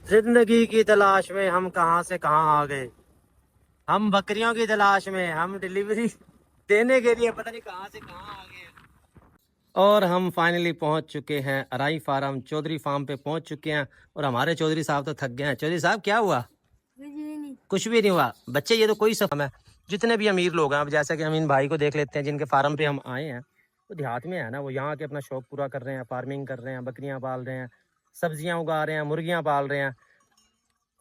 जिंदगी की तलाश में हम कहां से कहां आ गए। हम बकरियों की तलाश में, हम डिलीवरी देने के लिए पता नहीं कहां से कहां आ गए। और हम फाइनली पहुंच चुके हैं अराई फार्म, चौधरी फार्म पे पहुंच चुके हैं। और हमारे चौधरी साहब तो थक गए हैं। चौधरी साहब क्या हुआ? कुछ भी नहीं हुआ बच्चे, ये तो कोई सफर है। जितने भी अमीर लोग हैं, अब जैसे कि हम इन भाई को देख लेते हैं जिनके फार्म पे हम आए हैं। तो देहात में है ना, वो यहाँ के अपना शौक पूरा कर रहे हैं, फार्मिंग कर रहे हैं, बकरियां पाल रहे हैं, सब्जियां उगा रहे हैं, मुर्गियां पाल रहे हैं।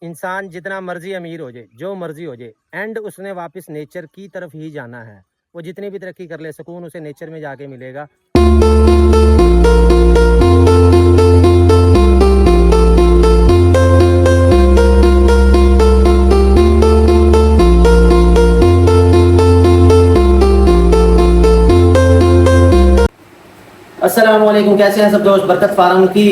इंसान जितना मर्जी अमीर हो जाए, जो मर्जी हो जाए, एंड उसने वापस नेचर की तरफ ही जाना है। वो जितनी भी तरक्की कर ले, सुकून उसे नेचर में जाके मिलेगा। अस्सलाम वालेकुम, कैसे हैं सब दोस्त। बरकत फार्म की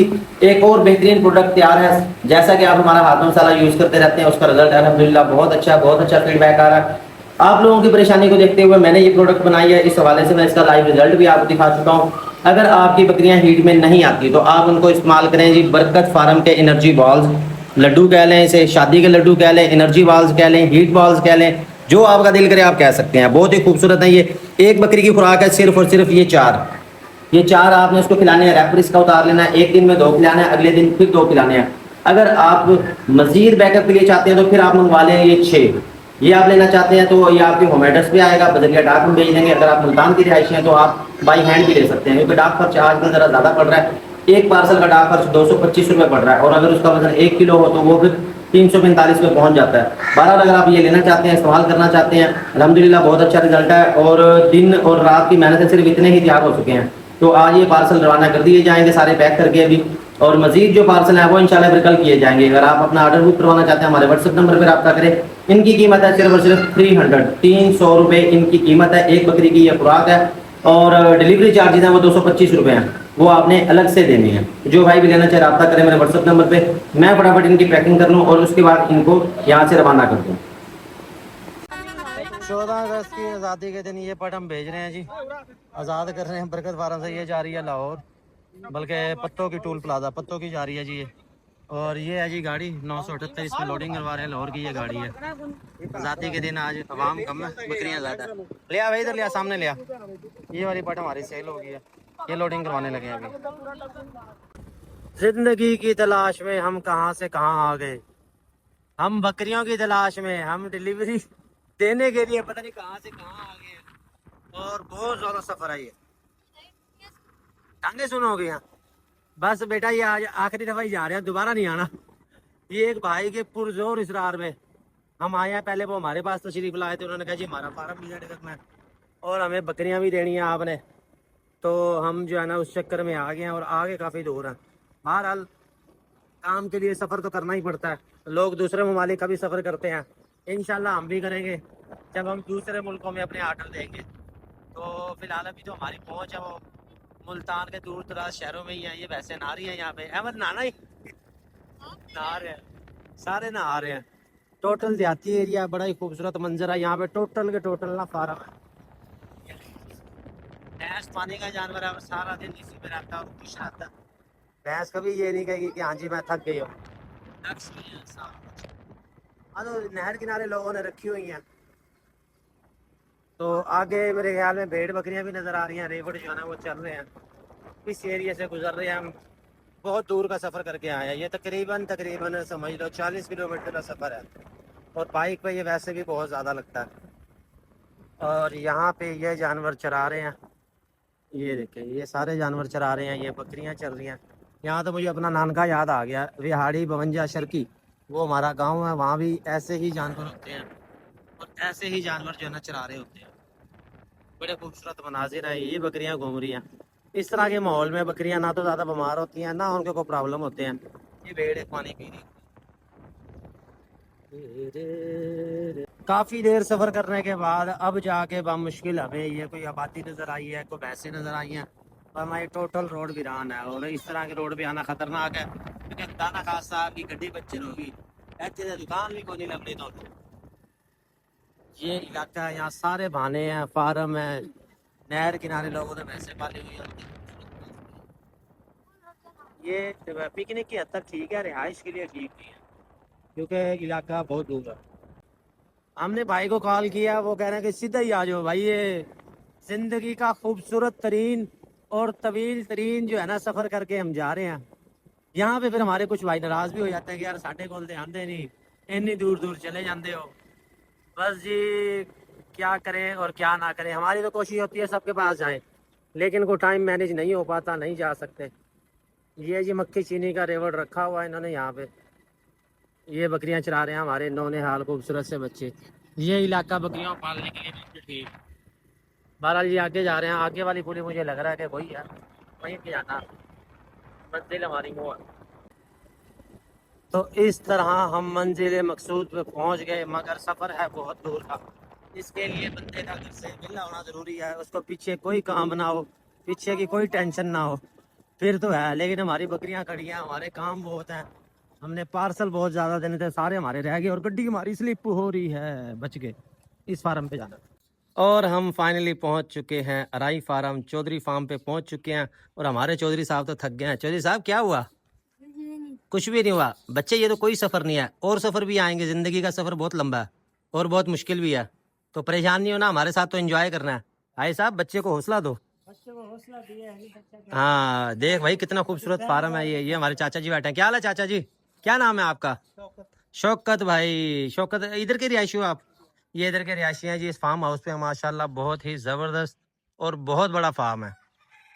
एक और बेहतरीन प्रोडक्ट तैयार है। जैसा कि आप हमारा हाथ मसाला यूज़ करते रहते हैं, उसका रिजल्ट अल्हम्दुलिल्लाह बहुत अच्छा फीडबैक आ रहा है। आप लोगों की परेशानी को देखते हुए मैंने ये प्रोडक्ट बनाई है। इस हवाले से मैं इसका लाइव रिजल्ट भी आपको दिखा चुका हूँ। अगर आपकी बकरियां हीट में नहीं आती तो आप उनको इस्तेमाल करें जी, बरकत फार्म के एनर्जी बॉल्स। लड्डू कह लें इसे, शादी के लड्डू कह लें, एनर्जी बॉल्स कह लें, हीट बॉल्स कह लें, जो आपका दिल करे आप कह सकते हैं। बहुत ही खूबसूरत है ये। एक बकरी की खुराक है सिर्फ और सिर्फ ये चार आपने उसको खिलाने हैं। रैपर इसका उतार लेना है, एक दिन में 2 खिलाना है, अगले दिन फिर 2 खिलाने हैं। अगर आप मजीद बैकअप के लिए चाहते हैं तो फिर आप मंगवा लें ये 6। ये आप लेना चाहते हैं तो ये आपके होम एड्रेस पे आएगा, बजरिया डाक में भेज देंगे। अगर आप मुल्तान की रिहायशी हैं तो आप बाई हैंड भी ले सकते हैं, क्योंकि डाक खर्च आजकल ज़रा ज़्यादा पड़ रहा है। एक पार्सल का डाक खर्च 225 रुपये पड़ रहा है, और अगर उसका वजन 1 किलो हो तो वो फिर 345 पे पहुंच जाता है। बहरहाल अगर आप ये लेना चाहते हैं, इस्तेमाल करना चाहते हैं, अल्हम्दुलिल्लाह बहुत अच्छा रिजल्ट है। और दिन और रात की मेहनत से सिर्फ इतने ही तैयार हो चुके हैं। तो आज ये पार्सल रवाना कर दिए जाएंगे सारे पैक करके अभी। और मजीद जो पार्सल है वो इंशाल्लाह फिर कल किए जाएंगे। अगर आप अपना ऑर्डर बुक करवाना चाहते हैं, हमारे व्हाट्सएप नंबर पर रब्ता करें। इनकी कीमत है सिर्फ और सिर्फ 300 रुपये इनकी कीमत है। एक बकरी की ये खुराक है, और डिलीवरी चार्जेज हैं वो 225 रुपये हैं, वो आपने अलग से देने हैं। जो भाई भी लेना चाहे रब्ता करें मेरे व्हाट्सएप नंबर पर। मैं फटाफट इनकी पैकिंग कर लूँ और उसके बाद इनको यहाँ से रवाना कर दूँ। 14 अगस्त की आज़ादी के दिन ये पट हम भेज रहे हैं जी, आज़ाद कर रहे हैं बरकत फार्म से। ये जा रही है लाहौर, बल्कि पत्तों की टूल प्लाजा पत्तों की जा रही है जी ये। और ये है जी गाड़ी 978, इसमें लोडिंग करवा रहे हैं। लाहौर की ये गाड़ी है। आज़ादी के दिन आज आवाम कम है, बकरियां ज़्यादा। लिया भाई, इधर लिया, सामने लिया। ये वाली पट हमारी सेल हो गई है, ये लोडिंग करवाने लगे हैं अभी। जिंदगी की तलाश में हम कहां से कहां आ गए। हम बकरियों की तलाश में, हम डिलीवरी देने के लिए पता नहीं कहां से कहां आ गए। और बहुत ज्यादा सफर है ये, टांगे सुन हो गई। बस बेटा ये आज आखिरी दफा ही जा रहे हैं, दोबारा नहीं आना। ये एक भाई के पुरजोर इसरार में हम आए हैं। पहले वो हमारे पास तशरीफ लाए थे, उन्होंने कहा जी हमारा फार्म विजिट करना है और हमें बकरियां भी देनी है आपने। तो हम जो है ना उस चक्कर में आ गए हैं, और आगे काफ़ी दूर है। बहरहाल काम के लिए सफ़र तो करना ही पड़ता है। लोग दूसरे ममालिक का भी सफ़र करते हैं, इंशाल्लाह हम भी करेंगे जब हम दूसरे मुल्कों में अपने ऑर्डर देंगे। तो फिलहाल अभी जो हमारी पहुंच है वो मुल्तान के दूर दराज शहरों में ही है। ये वैसे नहा रही है यहाँ पे, अहमद नहाना ही नहा रहे हैं, सारे नहा रहे हैं। टोटल देहाती एरिया, बड़ा ही खूबसूरत मंजर है यहाँ पे। टोटल के टोटल ना फार्म है। भैंस पानी का जानवर है, सारा दिन इसी में रहता है और खुश रहता है। भैंस कभी ये नहीं कहेगी कि हाँ जी मैं थक गई हूँ। डक्स भी हैं साथ। हाँ, तो नहर किनारे लोगों ने रखी हुई हैं। तो आगे मेरे ख्याल में भेड़ बकरियां भी नजर आ रही हैं। रेवड़ जो है ना वो चल रहे हैं, इस एरिया से गुजर रहे हैं। हम बहुत दूर का सफ़र करके आए हैं। ये तकरीबन तकरीबन समझ लो 40 किलोमीटर का सफ़र है, और बाइक पे ये वैसे भी बहुत ज़्यादा लगता है। और यहाँ पे ये जानवर चरा रहे हैं, ये देखें ये सारे जानवर चरा रहे हैं, ये बकरियाँ चल रही हैं। यहाँ तो मुझे अपना नानका याद आ गया, विहाड़ी 52 शर्की, वो हमारा गांव है। वहाँ भी ऐसे ही जानवर होते हैं, और ऐसे ही जानवर जो है ना चरा रहे होते हैं। बड़े खूबसूरत मनाजिर है। ये बकरियां घूम रही हैं। इस तरह के माहौल में बकरियां ना तो ज़्यादा बीमार होती हैं, ना उनको कोई प्रॉब्लम होते हैं। ये भेड़ एक पानी पी रही। काफ़ी देर सफ़र करने के बाद अब जाके बामुश्किल हमें ये कोई आबादी नज़र आई है, कोई भैंसें नज़र आई हैं। पर हमारी टोटल रोड वीरान है, और इस तरह के रोड पे आना खतरनाक है, क्योंकि खुदा ना खास्ता आपकी गड्डी पंचर होगी, ऐसे दुकान भी कोई नहीं लगनी। तो ये इलाका है, यहाँ सारे भाने हैं, फार्म है। नहर किनारे लोगों ने भैंसे पाली हुई होती हैं। ये पिकनिक की हद तक ठीक है, रिहाइश के लिए ठीक नहीं है क्योंकि इलाका बहुत दूर है। हमने भाई को कॉल किया, वो कह रहे हैं कि सीधा ही आ जाओ भाई, ये जिंदगी का खूबसूरत तरीन और तवील तरीन जो है ना सफर करके हम जा रहे हैं। यहाँ पे फिर हमारे कुछ भाई नाराज भी हो जाते हैं कि यार साढ़े कोल ध्यान दे नहीं, इतनी दूर दूर चले जाते हो। बस जी, क्या करें और क्या ना करें, हमारी तो कोशिश होती है सबके पास जाएं, लेकिन को टाइम मैनेज नहीं हो पाता, नहीं जा सकते। ये जी मक्खी चीनी का रेवड़ रखा हुआ है इन्होंने यहाँ पे, ये बकरियां चरा रहे हैं हमारे नौने हाल खूबसूरत से बच्चे। ये इलाका बकरियां पालने के लिए बिल्कुल ठीक। बहरहाल ये आगे जा रहे हैं, आगे वाली पुली मुझे लग रहा है कि वही है, वहीं पे जाना मंजिल हमारी वो है। तो इस तरह हम मंजिल मकसूद पे पहुंच गए, मगर सफ़र है बहुत दूर का। इसके लिए बंदे का घर से मिलना होना ज़रूरी है, उसको पीछे कोई काम ना हो, पीछे की कोई टेंशन ना हो, फिर तो है। लेकिन हमारी बकरियां खड़ी हैं, हमारे काम बहुत हैं, हमने पार्सल बहुत ज़्यादा देने थे, सारे हमारे रह गए और गड्डी हमारी स्लिप हो रही है, बच गए। इस फार्म पे जाना और हम फाइनली पहुंच चुके हैं अराई फार्म, चौधरी फार्म पे पहुंच चुके हैं। और हमारे चौधरी साहब तो थक गए हैं। चौधरी साहब क्या हुआ? कुछ भी नहीं हुआ बच्चे, ये तो कोई सफ़र नहीं है, और सफ़र भी आएंगे, ज़िंदगी का सफ़र बहुत लंबा है और बहुत मुश्किल भी है, तो परेशान नहीं होना, हमारे साथ तो एंजॉय करना है। भाई साहब बच्चे को हौसला दो। बच्चे को हौसला दिया है। हाँ देख भाई कितना खूबसूरत फार्म है ये हमारे चाचा जी बैठे हैं। क्या हाल है चाचा जी? क्या नाम है आपका? शौकत भाई। शौकत इधर के रिहायशी हो आप? ये इधर के रिहायशी हैं जी। इस फार्म हाउस पे माशाल्लाह बहुत ही ज़बरदस्त और बहुत बड़ा फार्म है।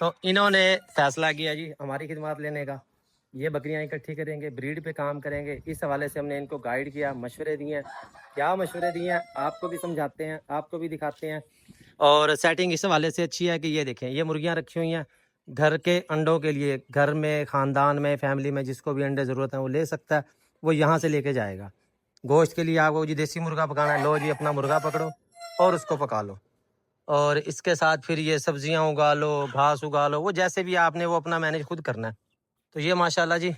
तो इन्होंने फैसला किया जी हमारी खिदमत लेने का, ये बकरियां इकट्ठी करेंगे, ब्रीड पे काम करेंगे। इस हवाले से हमने इनको गाइड किया, मशवरे दिए हैं। क्या मशवरे दिए हैं आपको भी समझाते हैं, आपको भी दिखाते हैं। और सेटिंग इस हवाले से अच्छी है कि ये देखें, ये मुर्गियां रखी हुई हैं घर के अंडों के लिए। घर में, ख़ानदान में, फैमिली में जिसको भी अंडे ज़रूरत है वो ले सकता है, वो यहाँ से लेके जाएगा। गोश्त के लिए आपको जी देसी मुर्गा पकाना है, लो जी अपना मुर्गा पकड़ो और उसको पका लो। और इसके साथ फिर ये सब्जियां उगा लो, घास उगा लो, वो जैसे भी आपने वो अपना मैनेज खुद करना है। तो ये माशाल्लाह जी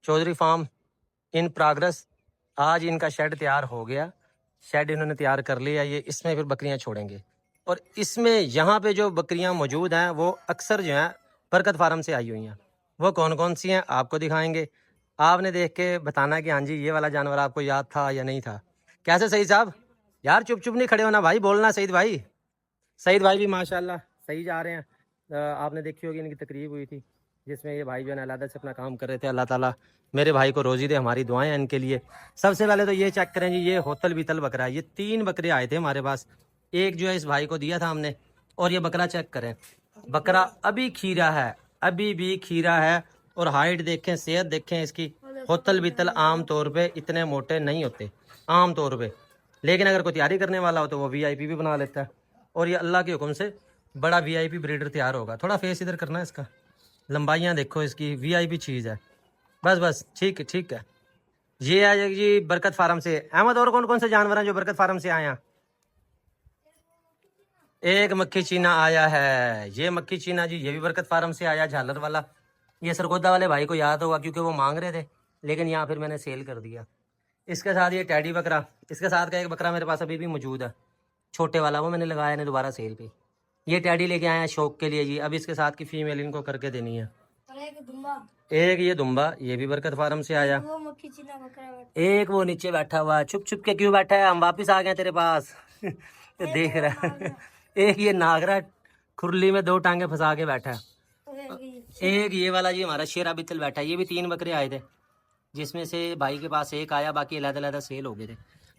चौधरी फार्म इन प्रोग्रेस। आज इनका शेड तैयार हो गया, शेड इन्होंने तैयार कर लिया। ये इसमें फिर बकरियां छोड़ेंगे। और इसमें यहाँ पे जो बकरियां मौजूद हैं वो अक्सर जो हैं बरकत फार्म से आई हुई हैं। वो कौन कौन सी हैं आपको दिखाएंगे, आपने देख के बताना कि हाँ जी ये वाला जानवर आपको याद था या नहीं था। कैसे सईद साहब? यार चुप चुप नहीं खड़े होना भाई, बोलना सईद भाई। सईद भाई भी माशाल्लाह सही जा रहे हैं। आपने देखी होगी इनकी तकरीब हुई थी जिसमें ये भाई जो है ना अलग से अपना काम कर रहे थे। अल्लाह ताला मेरे भाई को रोज़ी दे, हमारी दुआएं हैं इनके लिए। सबसे पहले तो ये चेक करें जी, ये होतल बीतल बकरा है। ये 3 बकरे आए थे हमारे पास, एक जो है इस भाई को दिया था हमने। और ये बकरा चेक करें, बकरा अभी खीरा है, अभी भी खीरा है। और हाइट देखें, सेहत देखें इसकी। होतल बीतल आम तौर पे इतने मोटे नहीं होते आम तौर पे, लेकिन अगर कोई तैयारी करने वाला हो तो वो वीआईपी भी बना लेता है। और ये अल्लाह के हुक्म से बड़ा वीआईपी ब्रीडर तैयार होगा। थोड़ा फेस इधर करना है इसका, लंबाइयाँ देखो इसकी, वीआईपी चीज़ है। बस बस ठीक है ठीक है। ये है जी बरकत फार्म से। अहमद और कौन कौन से जानवर हैं जो बरकत फार्म से आए हैं? एक मक्खी चीना आया है, ये मक्खी चीना जी ये भी बरकत फार्म से आया, झालर वाला। ये सरगोदा वाले भाई को याद होगा क्योंकि वो मांग रहे थे, लेकिन यहाँ फिर मैंने सेल कर दिया। इसके साथ ये टैडी बकरा, इसके साथ का एक बकरा मेरे पास अभी भी मौजूद है, छोटे वाला, वो मैंने लगाया नहीं दोबारा सेल पे। ये टैडी लेके आए हैं शौक के लिए जी। अब इसके साथ की फीमेल इनको करके देनी है। एक ये दुम्बा, ये भी बरकत फार्म से आया। एक वो नीचे बैठा हुआ है, छुप छुप के क्यों बैठा है, हम वापिस आ गए तेरे पास। तो देख रहा है। एक ये नागरा खुरली में 2 टांगे फंसा के बैठा है। एक ये वाला जी हमारा शेरा बितल बैठा है। ये भी 3 बकरे आए थे जिसमें से भाई के पास एक आया, बाकी अलग-अलग सेल हो गए थे।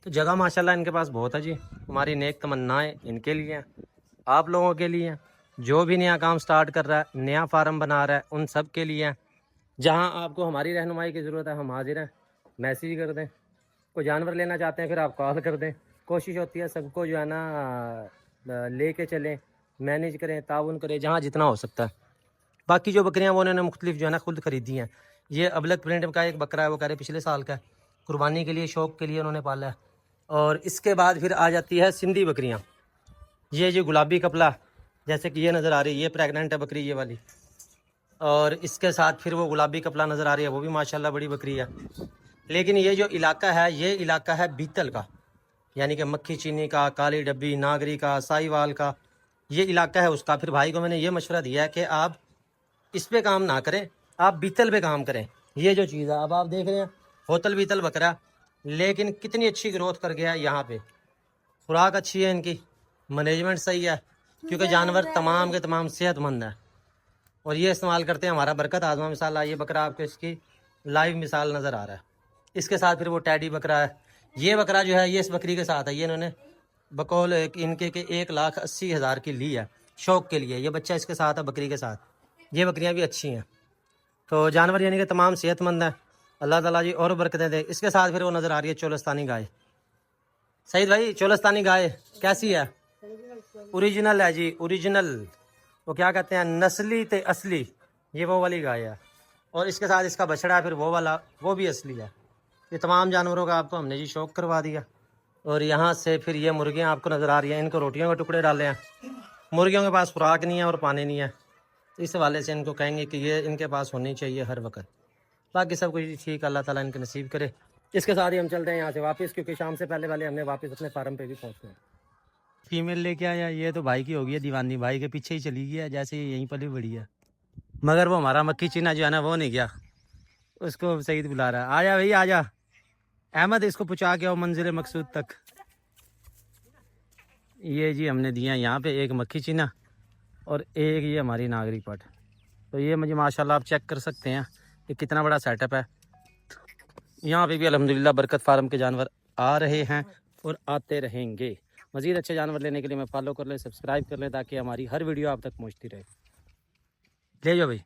तो जगह माशाल्लाह इनके पास बहुत है जी। हमारी नेक तमन्नाएं इनके लिए हैं, आप लोगों के लिए हैं, जो भी नया काम स्टार्ट कर रहा है, नया फार्म बना रहा है, उन सब के लिए हैं। जहां आपको हमारी रहनुमाई की ज़रूरत है हम हाजिर हैं, मैसेज कर दें। कोई जानवर लेना चाहते हैं फिर आप कॉल कर दें। कोशिश होती है सबको जो है ना लेके चलें, मैनेज करें, ताउन करें जहाँ जितना हो सकता है। बाकी जो बकरियाँ वो उन्होंने मुख्तलिफ जो है ना खुद ख़रीदी हैं। ये अबलग प्रिंट का एक बकरा है, वो कह रहे पिछले साल का है, कुर्बानी के लिए शौक़ के लिए उन्होंने पाला है। और इसके बाद फिर आ जाती है सिंधी बकरियाँ। ये जो गुलाबी कपला जैसे कि ये नज़र आ रही है, ये प्रेग्नेंट है बकरी ये वाली। और इसके साथ फिर वो गुलाबी कपला नज़र आ रही है, वो भी माशाल्लाह बड़ी बकरी है। लेकिन ये जो इलाका है, ये इलाका है बीतल का, यानी कि मक्खी चीनी का, काली डब्बी, नागरी का, साहिवाल का, ये इलाका है उसका। फिर भाई को मैंने ये मशवरा दिया है कि आप इस पे काम ना करें, आप बीतल पे काम करें। ये जो चीज़ है अब आप देख रहे हैं, होतल बीतल बकरा, लेकिन कितनी अच्छी ग्रोथ कर गया है यहाँ पे। खुराक अच्छी है इनकी, मैनेजमेंट सही है, क्योंकि जानवर तमाम के तमाम सेहतमंद है और ये इस्तेमाल करते हैं हमारा बरकत आजमा। मिसाल ये बकरा आपको इसकी लाइव मिसाल नज़र आ रहा है। इसके साथ फिर वो टैडी बकरा है। ये बकरा जो है ये इस बकरी के साथ है, ये इन्होंने बकौल इनके के 1,80,000 की ली है शौक के लिए। ये बच्चा इसके साथ है बकरी के साथ। ये बकरियां भी अच्छी हैं। तो जानवर यानी कि तमाम सेहतमंद है। अल्लाह ताला जी और बरकतें दे। इसके साथ फिर वो नज़र आ रही है चोलस्तानी गाय। सईद भाई चोलस्तानी गाय कैसी है? ओरिजिनल है जी, ओरिजिनल। वो क्या कहते हैं, नस्ली ते असली, ये वो वाली गाय है। और इसके साथ इसका बछड़ा है फिर वो वाला, वो भी असली है। ये तमाम जानवरों का आपको हमने जी शौक करवा दिया। और यहाँ से फिर ये मुर्गियाँ आपको नज़र आ रही हैं, इनको रोटियों के टुकड़े डाले हैं। मुर्गियों के पास खुराक नहीं है और पानी नहीं है, तो इस हवाले से इनको कहेंगे कि ये इनके पास होनी चाहिए हर वक्त। बाकी सब कुछ ठीक, अल्लाह ताला इनके नसीब करे। इसके साथ ही हम चलते हैं यहाँ से वापस, क्योंकि शाम से पहले वाले हमने वापस अपने फार्म पे भी पहुँचना है। फीमेल लेके आया, ये तो भाई की होगी है दीवानी, भाई के पीछे ही चली गई है, जैसे ये यहीं पली बड़ी है। मगर वो हमारा मक्खी चीना जो है ना वो नहीं गया, उसको सईद बुला रहा है। आजा भाई आजा अहमद, इसको पहुँचा के आओ मंजिल मकसूद तक। ये जी हमने दिया यहाँ पे एक मक्खी चीना और एक ये हमारी नागरी पट। तो ये मुझे माशाल्लाह आप चेक कर सकते हैं कि कितना बड़ा सेटअप है। यहाँ पे भी अल्हम्दुलिल्लाह बरकत फार्म के जानवर आ रहे हैं और आते रहेंगे। मज़ीद अच्छे जानवर लेने के लिए मैं फॉलो कर ले, सब्सक्राइब कर ले, ताकि हमारी हर वीडियो आप तक पहुँचती रहे। ले जाओ भाई।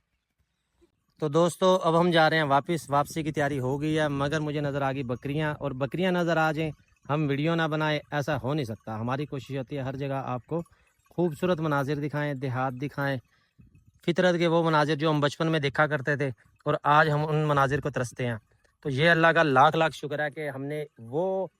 तो दोस्तों अब हम जा रहे हैं वापस, वापसी की तैयारी हो गई है, मगर मुझे नज़र आ गई बकरियां, और बकरियां नज़र आ जाएं हम वीडियो ना बनाए, ऐसा हो नहीं सकता। हमारी कोशिश होती है हर जगह आपको खूबसूरत मनाजिर दिखाएं, देहात दिखाएं, फितरत के वो मनाजिर जो हम बचपन में देखा करते थे और आज हम उन मनाजिर को तरसते हैं। तो ये अल्लाह का लाख लाख शुक्र है कि हमने वो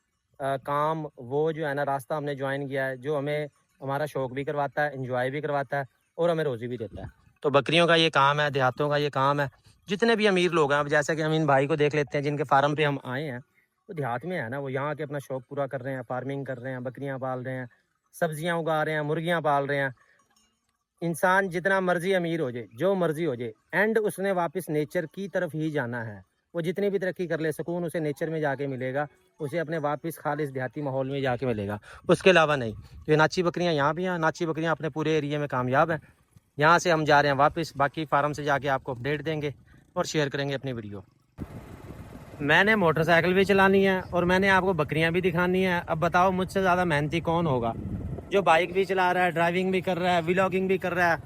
काम, वो जो है ना रास्ता हमने ज्वाइन किया है, जो हमें हमारा शौक़ भी करवाता है, इंजॉय भी करवाता है और हमें रोज़ी भी देता है। तो बकरियों का ये काम है, देहातों का ये काम है। जितने भी अमीर लोग हैं, अब जैसे कि हम इन भाई को देख लेते हैं जिनके फार्म पे हम आए हैं, वो देहात में है ना, वो यहाँ के अपना शौक़ पूरा कर रहे हैं, फार्मिंग कर रहे हैं, बकरियाँ पाल रहे हैं, सब्जियाँ उगा रहे हैं, मुर्गियाँ पाल रहे हैं। इंसान जितना मर्जी अमीर हो जाए, जो मर्जी हो जाए, एंड उसने वापस नेचर की तरफ ही जाना है। वो जितनी भी तरक्की कर ले, सुकून उसे नेचर में जाके मिलेगा, उसे अपने वापस खालिस देहाती माहौल में जाके मिलेगा, उसके अलावा नहीं। तो ये नाची बकरियाँ यहाँ भी हैं, नाची बकरियाँ अपने पूरे एरिया में कामयाब हैं। यहाँ से हम जा रहे हैं वापस, बाकी फार्म से जाके आपको अपडेट देंगे और शेयर करेंगे अपनी वीडियो। मैंने मोटरसाइकिल भी चलानी है और मैंने आपको बकरियां भी दिखानी है। अब बताओ मुझसे ज़्यादा मेहनती कौन होगा, जो बाइक भी चला रहा है, ड्राइविंग भी कर रहा है, व्लॉगिंग भी कर रहा है।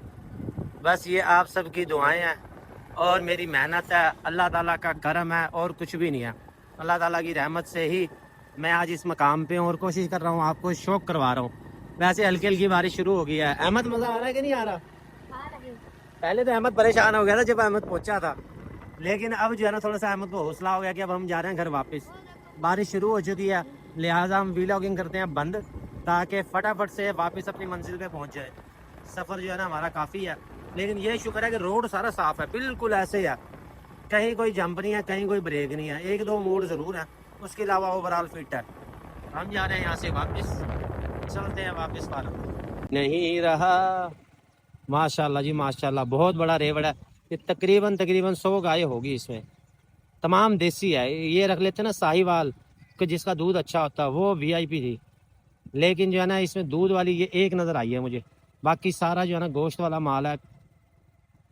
बस ये आप सबकी दुआएं हैं और मेरी मेहनत है, अल्लाह ताला का करम है और कुछ भी नहीं है। अल्लाह ताला की रहमत से ही मैं आज इस मकाम पे हूँ और कोशिश कर रहा हूँ आपको शौक करवा रहा हूँ। वैसे हल्की हल्की बारिश शुरू हो गई है। अहमद मज़ा आ रहा है कि नहीं आ रहा? पहले तो अहमद परेशान हो गया था जब अहमद पहुंचा था, लेकिन अब जो है ना थोड़ा सा अहमद को हौसला हो गया कि अब हम जा रहे हैं घर वापस। बारिश शुरू हो चुकी है, लिहाजा हम व्लॉगिंग करते हैं बंद, ताकि फटाफट से वापस अपनी मंजिल पे पहुंच जाए। सफ़र जो है ना हमारा काफ़ी है, लेकिन ये शुक्र है कि रोड सारा साफ़ है, बिल्कुल ऐसे है, कहीं कोई जंप नहीं है, कहीं कोई ब्रेक नहीं है, एक दो मोड़ ज़रूर है, उसके अलावा ओवरऑल फिट है। हम जा रहे हैं यहाँ से वापस, चलते हैं वापस फार्म। नहीं रहा माशाल्लाह जी माशाल्लाह, बहुत बड़ा रेवड़ है। ये तकरीबन 100 गाय होगी इसमें, तमाम देसी है। ये रख लेते ना साहिवाल कि जिसका दूध अच्छा होता है, वो वीआईपी थी, लेकिन जो है ना इसमें दूध वाली ये एक नज़र आई है मुझे। बाकी सारा जो है ना गोश्त वाला माल है,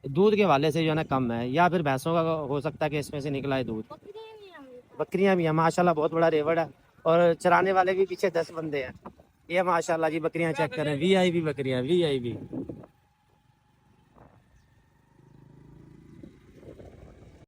दूध के वाले से जो है ना कम है, या फिर भैंसों का हो सकता है कि इसमें से निकला है दूध। बकरियां भी हैं माशाल्लाह, बहुत बड़ा रेवड़ है और चराने वाले भी पीछे 10 बंदे हैं। ये माशाल्लाह जी बकरियां चेक करें, वीआईपी बकरियां, वीआईपी।